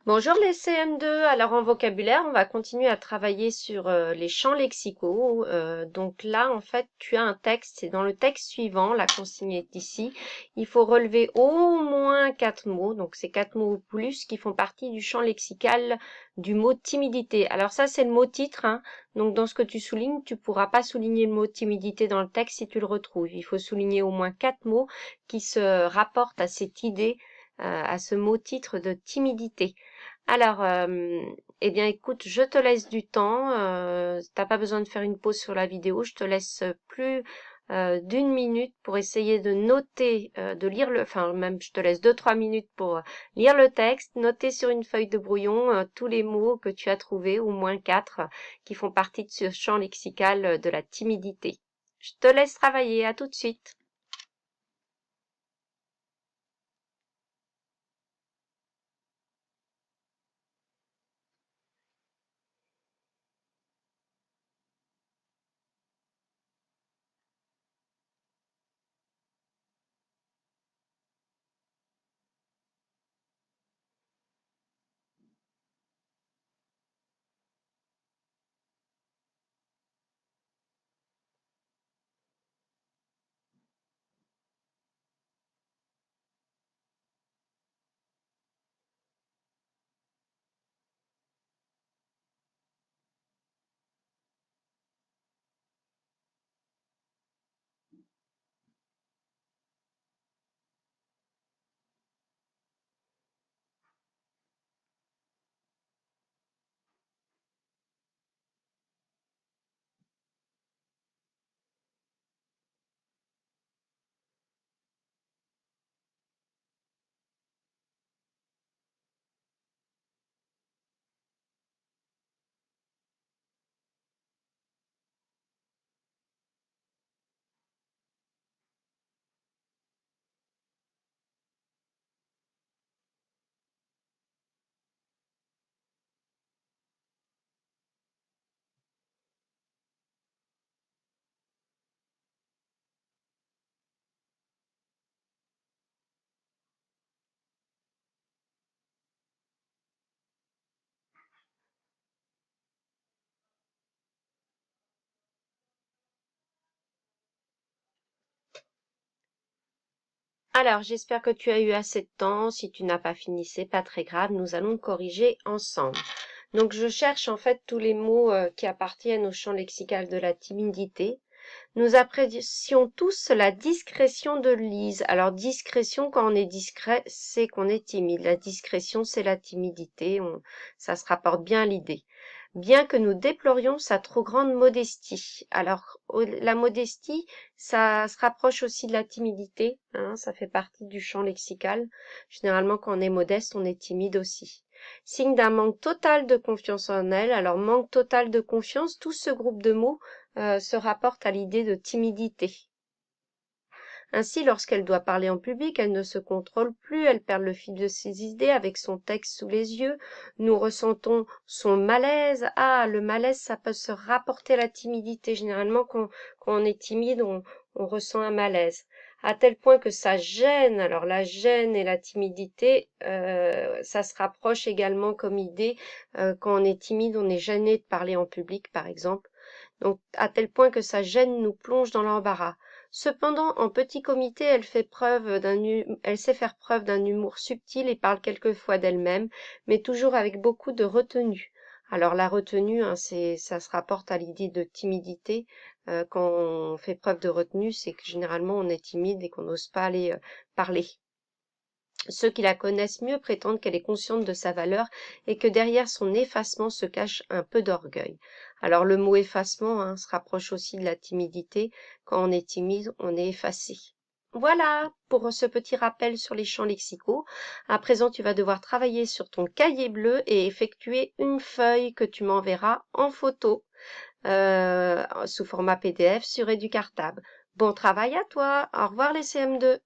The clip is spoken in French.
Bonjour les CM2. Alors en vocabulaire, on va continuer à travailler sur les champs lexicaux. Donc là, en fait, tu as un texte. C'est dans le texte suivant, la consigne est ici. Il faut relever au moins 4 mots. Donc c'est 4 mots ou plus qui font partie du champ lexical du mot timidité. Alors ça, c'est le mot titre, hein. Donc dans ce que tu soulignes, tu pourras pas souligner le mot timidité dans le texte si tu le retrouves. Il faut souligner au moins 4 mots qui se rapportent à cette idée, à ce mot titre de timidité. Alors, eh bien, écoute, je te laisse du temps. T'as pas besoin de faire une pause sur la vidéo. Je te laisse plus d'une minute pour essayer de noter, de lire enfin même je te laisse 2-3 minutes pour lire le texte, noter sur une feuille de brouillon tous les mots que tu as trouvés, au moins 4, qui font partie de ce champ lexical de la timidité. Je te laisse travailler. À tout de suite. Alors, j'espère que tu as eu assez de temps. Si tu n'as pas fini, c'est pas très grave. Nous allons corriger ensemble. Donc, je cherche en fait tous les mots qui appartiennent au champ lexical de la timidité. Nous apprécions tous la discrétion de Lise. Alors, discrétion, quand on est discret, c'est qu'on est timide. La discrétion, c'est la timidité. Ça se rapporte bien à l'idée. Bien que nous déplorions sa trop grande modestie. Alors, la modestie, ça se rapproche aussi de la timidité, hein, ça fait partie du champ lexical. Généralement, quand on est modeste, on est timide aussi. Signe d'un manque total de confiance en elle. Alors, manque total de confiance, tout ce groupe de mots se rapporte à l'idée de timidité. Ainsi, lorsqu'elle doit parler en public, elle ne se contrôle plus, elle perd le fil de ses idées avec son texte sous les yeux. Nous ressentons son malaise. Ah, le malaise, ça peut se rapporter à la timidité. Généralement, quand on est timide, on ressent un malaise. À tel point que ça gêne. Alors la gêne et la timidité, ça se rapproche également comme idée. Quand on est timide, on est gêné de parler en public, par exemple. Donc, à tel point que sa gêne nous plonge dans l'embarras. Cependant, en petit comité, elle sait faire preuve d'un humour subtil et parle quelquefois d'elle-même, mais toujours avec beaucoup de retenue. Alors la retenue, hein, ça se rapporte à l'idée de timidité. Quand on fait preuve de retenue, c'est que généralement on est timide et qu'on n'ose pas aller parler. Ceux qui la connaissent mieux prétendent qu'elle est consciente de sa valeur et que derrière son effacement se cache un peu d'orgueil. Alors le mot effacement, hein, se rapproche aussi de la timidité. Quand on est timide, on est effacé. Voilà pour ce petit rappel sur les champs lexicaux. À présent, tu vas devoir travailler sur ton cahier bleu et effectuer une feuille que tu m'enverras en photo sous format PDF sur Educartable. Bon travail à toi. Au revoir les CM2.